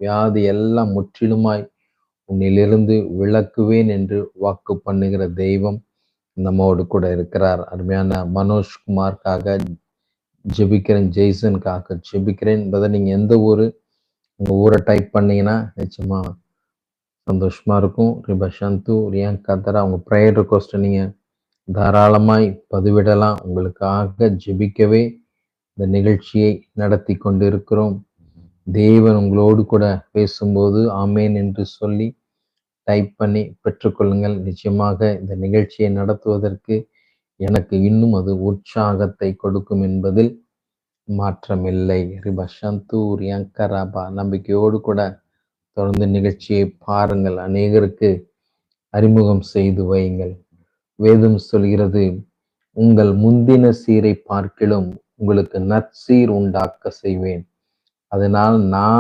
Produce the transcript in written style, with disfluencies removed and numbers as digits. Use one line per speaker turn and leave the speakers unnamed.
வியாதி எல்லாம் முற்றிலுமாய் உன்னிலிருந்து விலக்குவேன் என்று வாக்கு பண்ணுகிற தெய்வம் நம்மோடு கூட இருக்கிறார். அருமையான மனோஜ்குமார்க்காக ஜெபிக்கிறேன், ஜெய்சனுக்காக ஜெபிக்கிறேன். என்பதை நீங்க எந்த ஊரு, உங்க ஊரை டைப் பண்ணீங்கன்னா நிச்சயமா சந்தோஷமா இருக்கும். ரிபஷந்து ரியாங்கதரா உங்க ப்ரேயர் ரிக்வெஸ்ட் நீங்க தாராளமாய் பதிவிடலாம். உங்களுக்காக ஜெபிக்கவே இந்த நிகழ்ச்சியை நடத்தி கொண்டிருக்கிறோம். தேவன் உங்களோடு கூட பேசும்போது ஆமேன் என்று சொல்லி டைப் பண்ணி பெற்றுக்கொள்ளுங்கள். நிச்சயமாக இந்த நிகழ்ச்சியை நடத்துவதற்கு எனக்கு இன்னும் அது உற்சாகத்தை கொடுக்கும் என்பதில் மாற்றமில்லை. ரிபஷந்து ரியாங்கராபா நம்பிக்கையோடு கூட தொடர்ந்து நிகழ்ச்சியை பாருங்கள். அநேகருக்கு அறிமுகம் செய்து வையுங்கள். வேதம் சொல்கிறது, உங்கள் முந்தின சீரை பார்க்கிலும் உங்களுக்கு நற்சீர் உண்டாக்க செய்வேன். அதனால் நான்